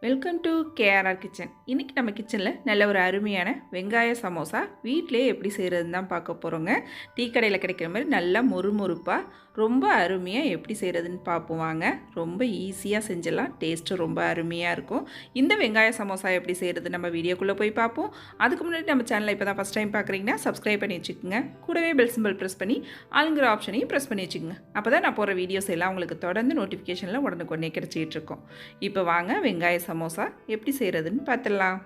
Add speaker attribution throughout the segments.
Speaker 1: Welcome to KRR kitchen. இன்றைக்கி நம்ம கிச்சனில் நல்ல ஒரு அருமையான வெங்காய சமோசா வீட்டிலே எப்படி செய்கிறதுன்னு தான் பார்க்க போகிறோங்க. டீ கடையில் கிடைக்கிற மாதிரி நல்லா மொறுமொறுப்பாக ரொம்ப அருமையாக எப்படி செய்கிறதுன்னு பார்ப்போம் வாங்க. ரொம்ப ஈஸியாக செஞ்சிடலாம், டேஸ்ட்டு ரொம்ப அருமையாக இருக்கும். இந்த வெங்காய சமோசா எப்படி செய்கிறது நம்ம வீடியோக்குள்ளே போய் பார்ப்போம். அதுக்கு முன்னாடி நம்ம சேனலை இப்போ தான் ஃபஸ்ட் டைம் பார்க்குறீங்கன்னா சப்ஸ்கிரைப் பண்ணி வச்சுக்கோங்க. கூடவே பெல் சிம்பிள் ப்ரெஸ் பண்ணி ஆளுங்கிற ஆப்ஷனையும் ப்ரெஸ் பண்ணி வச்சுக்கோங்க. அப்போ தான் நான் போகிற வீடியோஸ் எல்லாம் உங்களுக்கு தொடர்ந்து நோட்டிஃபிகேஷனில் உடனுக்குடனே கிடச்சிட்டு இருக்கோம். இப்போ வாங்க வெங்காய சமோசா எப்படி செய்கிறதுன்னு பார்த்துடலாம்.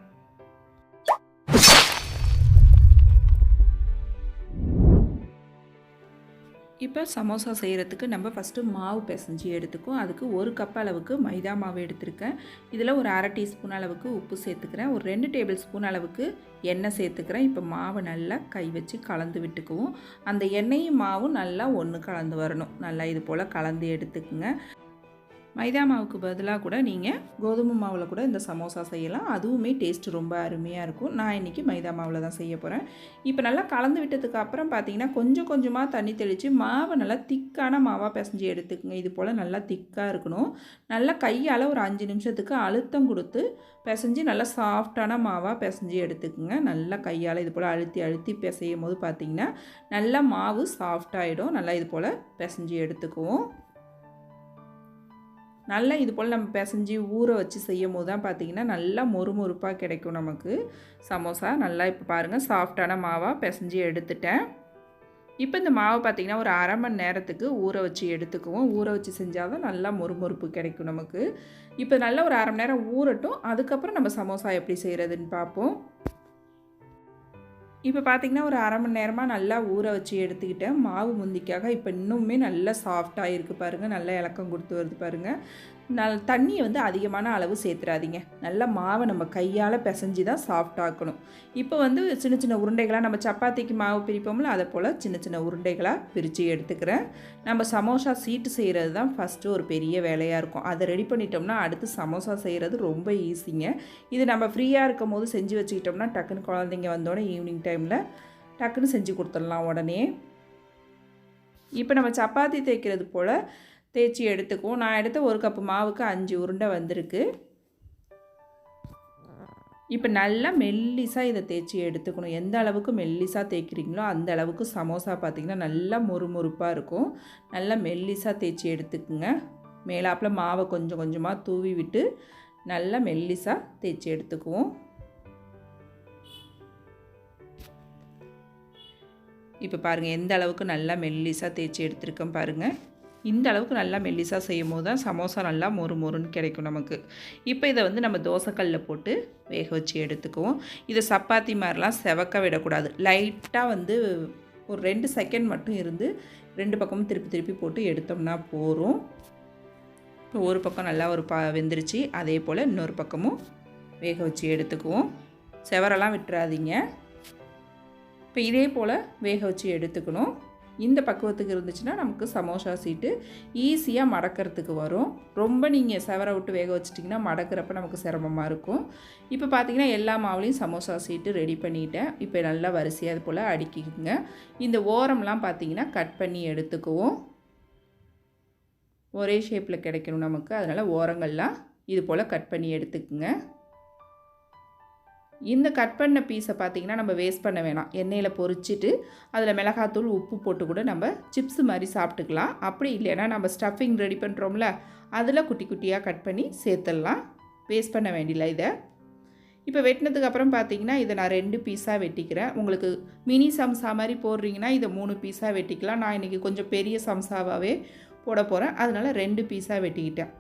Speaker 1: இப்போ சமோசா செய்கிறதுக்கு நம்ம ஃபஸ்ட்டு மாவு பிசைஞ்சு எடுத்துக்கும். அதுக்கு 1 கப் அளவுக்கு மைதா மாவு எடுத்துருக்கேன். இதில் ஒரு 1/2 டீஸ்பூன் அளவுக்கு உப்பு சேர்த்துக்கிறேன். ஒரு 2 டேபிள் ஸ்பூன் அளவுக்கு எண்ணெய் சேர்த்துக்கிறேன். இப்போ மாவை நல்லா கை வச்சு கலந்து விட்டுக்குவோம். அந்த எண்ணெயும் மாவும் நல்லா ஒன்று கலந்து வரணும். நல்லா இது போல் கலந்து எடுத்துக்குங்க. மைதா மாவுக்கு பதிலாக கூட நீங்கள் கோதுமை மாவில் கூட இந்த சமோசா செய்யலாம். அதுவுமே டேஸ்ட்டு ரொம்ப அருமையாக இருக்கும். நான் இன்றைக்கி மைதா மாவில் தான் செய்ய போகிறேன். இப்போ நல்லா கலந்து விட்டதுக்கு அப்புறம் பார்த்தீங்கன்னா கொஞ்சம் கொஞ்சமாக தண்ணி தெளித்து மாவை நல்லா திக்கான மாவாக பிசைஞ்சு எடுத்துக்குங்க. இது போல் நல்லா திக்காக இருக்கணும். நல்லா கையால் ஒரு 5 நிமிஷத்துக்கு அழுத்தம் கொடுத்து பிசைஞ்சு நல்லா சாஃப்டான மாவாக பிசைஞ்சு எடுத்துக்குங்க. நல்லா கையால் இது போல் அழுத்தி அழுத்தி பிசையும் போது பார்த்திங்கன்னா நல்லா மாவு சாஃப்டாகிடும். நல்லா இது போல் பிசைஞ்சு எடுத்துக்குவோம். நல்லா இது போல் நம்ம பிசைஞ்சு ஊற வச்சு செய்யும் போது தான் பார்த்திங்கன்னா நல்லா மொறுமொறுப்பாக கிடைக்கும் நமக்கு சமோசா. நல்லா இப்போ பாருங்கள் சாஃப்டான மாவாக பிசைஞ்சு எடுத்துட்டேன். இப்போ இந்த மாவை பார்த்திங்கன்னா ஒரு 1/2 மணி நேரத்துக்கு ஊற வச்சு எடுத்துக்குவோம். ஊற வச்சு செஞ்சால் தான் நல்லா மொறுமொறுப்பு கிடைக்கும் நமக்கு. இப்போ நல்லா ஒரு 1/2 மணி நேரம் ஊறட்டும். அதுக்கப்புறம் நம்ம சமோசா எப்படி செய்கிறதுன்னு பார்ப்போம். இப்போ பார்த்திங்கன்னா ஒரு 1/2 மணி நேரமாக நல்லா ஊற வச்சு எடுத்துக்கிட்டேன். மாவு முந்திக்காக இப்போ இன்னுமே நல்லா சாஃப்டாக இருக்குது பாருங்கள். நல்லா இலக்கம் கொடுத்து வருது பாருங்கள். தண்ணியை வந்து அதிகமான அளவு சேர்த்துறாதீங்க. நல்லா மாவை நம்ம கையால் பிசைஞ்சு தான் சாஃப்டாக்கணும். இப்போ வந்து சின்ன சின்ன உருண்டைகளாக நம்ம சப்பாத்திக்கு மாவு பிரிப்போம்ல, அதை போல் சின்ன சின்ன உருண்டைகளாக பிரித்து எடுத்துக்கிறேன். நம்ம சமோசா சீட்டு செய்கிறது தான் ஃபஸ்ட்டு ஒரு பெரிய வேலையாக இருக்கும். அதை ரெடி பண்ணிட்டோம்னா அடுத்து சமோசா செய்கிறது ரொம்ப ஈஸிங்க. இது நம்ம ஃப்ரீயாக இருக்கும் போது செஞ்சு வச்சுக்கிட்டோம்னா டக்குன்னு குழந்தைங்க வந்தோடனே ஈவினிங் டைமில் டக்குன்னு செஞ்சு கொடுத்துடலாம் உடனே. இப்போ நம்ம சப்பாத்தி தேய்க்கிறது போல் தேய்ச்சி எடுத்துக்குவோம். நான் எடுத்த 1 கப்பு மாவுக்கு 5 உருண்டை வந்திருக்கு. இப்போ நல்லா மெல்லிசாக இதை தேய்ச்சி எடுத்துக்கணும். எந்த அளவுக்கு மெல்லிசாக தேய்க்கிறீங்களோ அந்த அளவுக்கு சமோசா பார்த்திங்கன்னா நல்லா மொறுமொறுப்பாக இருக்கும். நல்லா மெல்லிசாக தேய்ச்சி எடுத்துக்குங்க. மேலாப்பில் மாவை கொஞ்சம் கொஞ்சமாக தூவி விட்டு நல்லா மெல்லிசாக தேய்ச்சி எடுத்துக்குவோம். இப்போ பாருங்கள் எந்த அளவுக்கு நல்லா மெல்லிசாக தேய்ச்சி எடுத்துருக்கேன் பாருங்கள். இந்த அளவுக்கு நல்லா மெல்லிசாக செய்யும் போது தான் சமோசா நல்லா மொறுமொறுன்னு கிடைக்கும் நமக்கு. இப்போ இதை வந்து நம்ம தோசைக்கல்லில் போட்டு வேக வச்சு எடுத்துக்குவோம். இதை சப்பாத்தி மாதிரிலாம் செவக்க விடக்கூடாது. லைட்டாக வந்து ஒரு 2 செகண்ட் மட்டும் இருந்து 2 பக்கமும் திருப்பி திருப்பி போட்டு எடுத்தோம்னா போதும். இப்போ ஒரு பக்கம் நல்லா வெந்துருச்சு. அதே போல் இன்னொரு பக்கமும் வேக வச்சு எடுத்துக்குவோம். செவரெல்லாம் விட்டுறாதீங்க. இப்போ இதே போல் வேக வச்சு எடுத்துக்கணும். இந்த பக்குவத்துக்கு இருந்துச்சுன்னா நமக்கு சமோசா சீட்டு ஈஸியாக மடக்கிறதுக்கு வரும். ரொம்ப நீங்கள் செவரை விட்டு வேக வச்சிட்டிங்கன்னா மடக்கிறப்ப நமக்கு சிரமமாக இருக்கும். இப்போ பார்த்திங்கன்னா எல்லா மாவுலேயும் சமோசா சீட்டு ரெடி பண்ணிட்டேன். இப்போ நல்லா வரிசையாக அது போல் அடுக்கிக்குங்க. இந்த ஓரம்லாம் பார்த்திங்கன்னா கட் பண்ணி எடுத்துக்குவோம். ஒரே ஷேப்பில் கிடைக்கணும் நமக்கு. அதனால் ஓரங்கள்லாம் இது போல் கட் பண்ணி எடுத்துக்குங்க. இந்த கட் பண்ண பீஸை பார்த்திங்கன்னா நம்ம வேஸ்ட் பண்ண வேணாம். எண்ணெயில் பொரிச்சிட்டு அதில் மிளகாத்தூள் உப்பு போட்டு கூட நம்ம சிப்ஸ் மாதிரி சாப்பிட்டுக்கலாம். அப்படி இல்லைன்னா நம்ம ஸ்டஃபிங் ரெடி பண்ணுறோம்ல, அதில் குட்டி குட்டியாக கட் பண்ணி சேர்த்துடலாம். வேஸ்ட் பண்ண வேண்டியல இதை. இப்போ வெட்டினதுக்கு அப்புறம் பார்த்திங்கன்னா இதை நான் 2 பீஸாக வெட்டிக்கிறேன். உங்களுக்கு மினி சம்சா மாதிரி போடுறீங்கன்னா இதை 3 பீஸாக வெட்டிக்கலாம். நான் இன்றைக்கி கொஞ்சம் பெரிய சம்சாவாகவே போட போகிறேன். அதனால் 2 பீஸாக வெட்டிக்கிட்டேன்.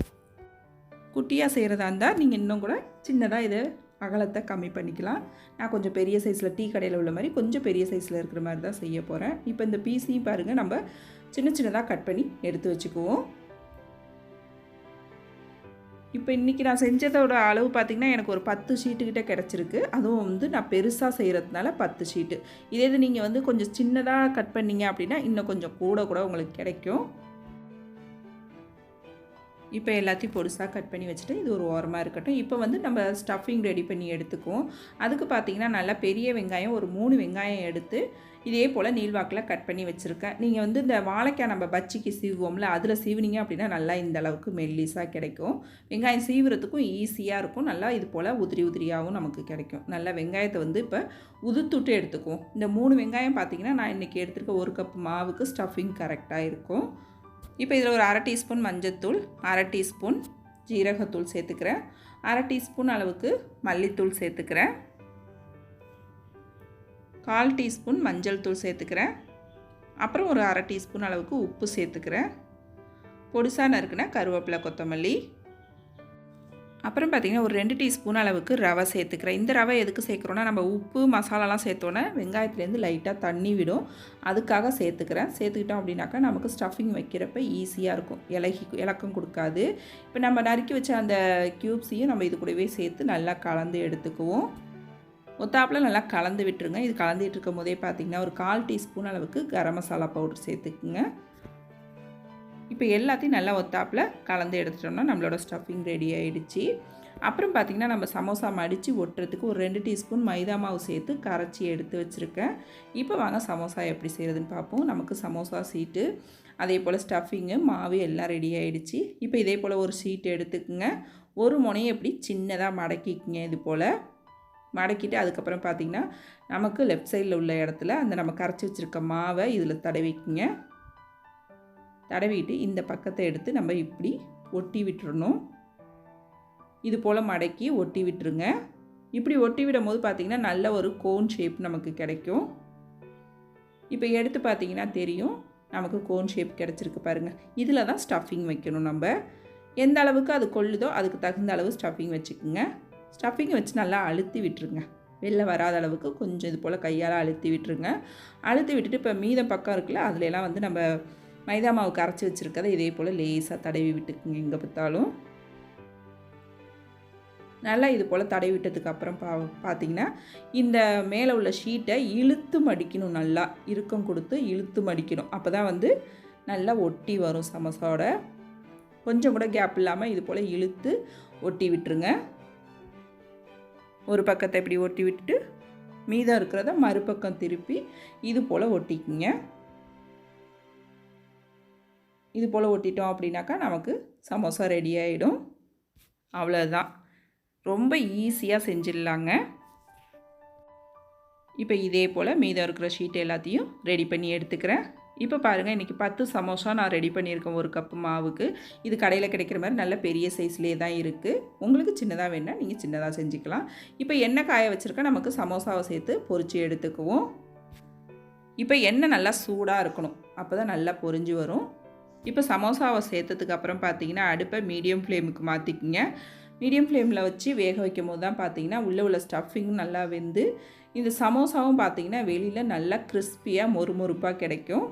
Speaker 1: குட்டியாக செய்கிறதா இருந்தால் நீங்கள் இன்னும் கூட சின்னதாக இதை அகலத்தை கம்மி பண்ணிக்கலாம். நான் கொஞ்சம் பெரிய சைஸில் டீ கடையில் உள்ள மாதிரி கொஞ்சம் பெரிய சைஸில் இருக்கிற மாதிரி தான் செய்ய போகிறேன். இப்போ இந்த பீஸையும் பாருங்கள் நம்ம சின்ன சின்னதாக கட் பண்ணி எடுத்து வச்சுக்குவோம். இப்போ இன்றைக்கி நான் செஞ்சதோட அளவு பார்த்திங்கன்னா எனக்கு ஒரு 10 ஷீட்டுக்கிட்ட கிடச்சிருக்கு. அதுவும் வந்து நான் பெருசாக செய்கிறதுனால 10 ஷீட்டு. இதே இது நீங்கள் வந்து கொஞ்சம் சின்னதாக கட் பண்ணிங்க அப்படின்னா இன்னும் கொஞ்சம் கூட உங்களுக்கு கிடைக்கும். இப்போ எல்லாத்தையும் பொடிசாக கட் பண்ணி வச்சுட்டு இது ஒரு ஓரமாக இருக்கட்டும். இப்போ வந்து நம்ம ஸ்டஃபிங் ரெடி பண்ணி எடுத்துக்குவோம். அதுக்கு பார்த்திங்கன்னா நல்லா பெரிய வெங்காயம் ஒரு 3 வெங்காயம் எடுத்து இதே போல் நீள்வாக்கில் கட் பண்ணி வச்சுருக்கேன். நீங்கள் வந்து இந்த வாழைக்காய் நம்ம பஜ்ஜிக்கு சீவுவோம்ல, அதில் சீவுனீங்க அப்படின்னா நல்லா இந்த அளவுக்கு மெல்லிஸாக கிடைக்கும். வெங்காயம் சீவுறதுக்கும் ஈஸியாக இருக்கும். நல்லா இது போல் உதிரி உதிரியாகவும் நமக்கு கிடைக்கும். நல்லா வெங்காயத்தை வந்து இப்போ உதுத்துட்டு எடுத்துக்குவோம். இந்த 3 வெங்காயம் பார்த்திங்கன்னா நான் இன்றைக்கி எடுத்துருக்க 1 கப் மாவுக்கு ஸ்டஃபிங் கரெக்டாக இருக்கும். இப்போ இதில் ஒரு 1/2 டீஸ்பூன் மஞ்சள்தூள், 1/2 டீஸ்பூன் ஜீரகத்தூள் சேர்த்துக்கிறேன், 1/2 டீஸ்பூன் அளவுக்கு மல்லித்தூள் சேர்த்துக்கிறேன், 1/4 டீஸ்பூன் மஞ்சள் தூள் சேர்த்துக்கிறேன், அப்புறம் ஒரு 1/2 டீஸ்பூன் அளவுக்கு உப்பு சேர்த்துக்கிறேன், பொடிசாக நறுக்குன கருவேப்பிலை கொத்தமல்லி, அப்புறம் பார்த்திங்கன்னா ஒரு 2 டீஸ்பூன் அளவுக்கு ரவை சேர்த்துக்கிறேன். இந்த ரவை எதுக்கு சேர்க்குறோன்னா நம்ம உப்பு மசாலாலாம் சேர்த்தோன்னே வெங்காயத்துலேருந்து லைட்டாக தண்ணி விடும், அதுக்காக சேர்த்துக்கிறேன். சேர்த்துக்கிட்டோம் அப்படின்னாக்கா நமக்கு ஸ்டஃபிங் வைக்கிறப்ப ஈஸியாக இருக்கும், இலக்கம் கொடுக்காது. இப்போ நம்ம நறுக்கி வச்ச அந்த க்யூப்ஸையும் நம்ம இது கூடவே சேர்த்து நல்லா கலந்து எடுத்துக்குவோம். ஒத்தாப்பில் நல்லா கலந்து விட்டுருங்க. இது கலந்துட்டு இருக்கும் போதே பார்த்திங்கன்னா ஒரு 1/4 டீஸ்பூன் அளவுக்கு கரம் மசாலா பவுடர் சேர்த்துக்குங்க. இப்போ எல்லாத்தையும் நல்லா ஒத்தாப்பில் கலந்து எடுத்துட்டோம்னா நம்மளோட ஸ்டஃபிங் ரெடி ஆகிடுச்சு. அப்புறம் பார்த்திங்கன்னா நம்ம சமோசா மடித்து ஒட்டுறதுக்கு ஒரு 2 டீஸ்பூன் மைதா மாவு சேர்த்து கரைச்சி எடுத்து வச்சுருக்கேன். இப்போ வாங்க சமோசா எப்படி செய்கிறதுன்னு பார்ப்போம். நமக்கு சமோசா சீட்டு அதே போல் ஸ்டஃபிங்கு மாவு எல்லாம் ரெடி ஆகிடுச்சு. இப்போ இதே போல் ஒரு ஷீட் எடுத்துக்குங்க. ஒரு முனையை எப்படி சின்னதாக மடக்கிக்குங்க. இது போல் மடக்கிட்டு அதுக்கப்புறம் பார்த்திங்கன்னா நமக்கு லெஃப்ட் சைடில் உள்ள இடத்துல அந்த நம்ம கரைச்சி வச்சுருக்க மாவை இதில் தடவிக்குங்க. தடவிட்டு இந்த பக்கத்தை எடுத்து நம்ம இப்படி ஒட்டி விட்டுறணும். இது போல் மடக்கி ஒட்டி விட்டுருங்க. இப்படி ஒட்டி விடும் போது பார்த்திங்கன்னா நல்ல ஒரு கோன் ஷேப் நமக்கு கிடைக்கும். இப்போ எடுத்து பார்த்திங்கன்னா தெரியும் நமக்கு கோன் ஷேப் கிடச்சிருக்கு பாருங்கள். இதில் தான் ஸ்டஃபிங் வைக்கணும். நம்ம எந்த அளவுக்கு அது கொள்ளுதோ அதுக்கு தகுந்த அளவு ஸ்டஃபிங் வச்சுக்குங்க. ஸ்டஃபிங் வச்சு நல்லா அழுத்தி விட்டுருங்க. வெளில வராத அளவுக்கு கொஞ்சம் இது போல் கையால் அழுத்தி விட்டுருங்க. அழுத்தி விட்டுட்டு இப்போ மீத பக்கம் இருக்குல்ல, அதுலலாம் வந்து நம்ம மைதா மாவு கரைச்சி வச்சுருக்கதை இதே போல் லேசாக தடவி விட்டுக்குங்க. எங்கே பார்த்தாலும் நல்லா இது போல் தடவி விட்டதுக்கப்புறம் பார்த்திங்கன்னா இந்த மேலே உள்ள ஷீட்டை இழுத்து மடிக்கணும். நல்லா இறுக்கம் கொடுத்து இழுத்து மடிக்கணும். அப்போ தான் வந்து நல்லா ஒட்டி வரும் சமோசாவோட. கொஞ்சம் கூட கேப் இல்லாமல் இது போல் இழுத்து ஒட்டி விட்டுருங்க. ஒரு பக்கத்தை இப்படி ஒட்டி விட்டுட்டு மீதம் இருக்கிறத மறுபக்கம் திருப்பி இது போல் ஒட்டிக்குங்க. இது போல் ஒட்டிட்டோம் அப்படின்னாக்கா நமக்கு சமோசா ரெடி ஆகிடும். அவ்வளோதான், ரொம்ப ஈஸியாக செஞ்சிடலாங்க. இப்போ இதே போல் மீதம் இருக்கிற ஷீட் எல்லாத்தையும் ரெடி பண்ணி எடுத்துக்கிறேன். இப்போ பாருங்கள், இன்றைக்கி 10 சமோசா நான் ரெடி பண்ணியிருக்கேன் 1 கப்பு மாவுக்கு. இது கடையில் கிடைக்கிற மாதிரி நல்ல பெரிய சைஸ்லேயே தான் இருக்குது. உங்களுக்கு சின்னதாக வேணுன்னா நீங்கள் சின்னதாக செஞ்சுக்கலாம். இப்போ எண்ணெய் காய வச்சுருக்கேன். நமக்கு சமோசாவை சேர்த்து பொரித்து எடுத்துக்குவோம். இப்போ எண்ணெய் நல்லா சூடாக இருக்கணும், அப்போ தான் நல்லா பொரிஞ்சு வரும். இப்போ சமோசாவை சேர்த்ததுக்கு அப்புறம் பார்த்திங்கன்னா அடுப்பை மீடியம் ஃப்ளேமுக்கு மாற்றிக்கிங்க. மீடியம் ஃப்ளேமில் வச்சு வேக வைக்கும் போது தான் பார்த்திங்கன்னா உள்ளே உள்ள ஸ்டஃபிங்கும் நல்லா வெந்து இந்த சமோசாவும் பார்த்திங்கன்னா வெளியில் நல்லா கிறிஸ்பியாக மொறுமொறுப்பாக கிடைக்கும்.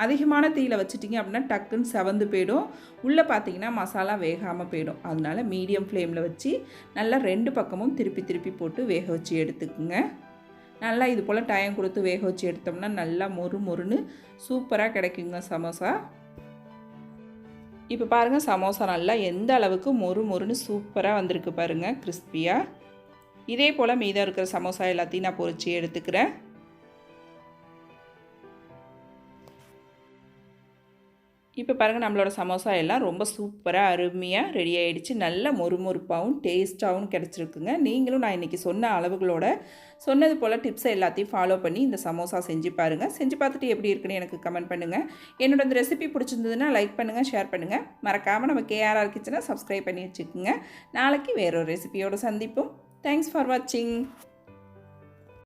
Speaker 1: அதிகமான தீயில் வச்சுட்டிங்க அப்படின்னா டக்குன்னு செவந்து போயிடும், உள்ளே பார்த்திங்கன்னா மசாலா வேகாமல் போயிடும். அதனால் மீடியம் ஃப்ளேமில் வச்சு நல்லா 2 பக்கமும் திருப்பி திருப்பி போட்டு வேக வச்சு எடுத்துக்குங்க. நல்லா இது போல் டைம் கொடுத்து வேக வச்சு எடுத்தோம்னா நல்லா மொறுன்னு சூப்பராக கிடைக்குங்க சமோசா. இப்போ பாருங்கள், சமோசா நல்லா எந்த அளவுக்கு மொறுன்னு சூப்பராக வந்திருக்கு பாருங்கள், கிறிஸ்பியாக. இதே போல் மீதம் இருக்கிற சமோசா எல்லாத்தையும் நான் பொரிச்சு எடுத்துக்கிறேன். இப்போ பாருங்கள், நம்மளோட சமோசா எல்லாம் ரொம்ப சூப்பராக அருமையாக ரெடி ஆகிடுச்சு. நல்ல மொறுமொறுப்பாகவும் டேஸ்ட்டாகவும் கிடச்சிருக்குங்க. நீங்களும் நான் இன்றைக்கி சொன்ன அளவுகளோட சொன்னது போல் டிப்ஸை எல்லாத்தையும் ஃபாலோ பண்ணி இந்த சமோசா செஞ்சு பாருங்கள். செஞ்சு பார்த்துட்டு எப்படி இருக்குன்னு எனக்கு கமெண்ட் பண்ணுங்கள். என்னோட இந்த ரெசிபி பிடிச்சிருந்ததுன்னா லைக் பண்ணுங்கள், ஷேர் பண்ணுங்கள். மறக்காமல் நம்ம கேஆர்ஆர் கிச்சனை சப்ஸ்கிரைப் பண்ணி வச்சுக்கோங்க. நாளைக்கு வேறொரு ரெசிபியோடு சந்திப்போம். தேங்க்ஸ் ஃபார் வாட்சிங்.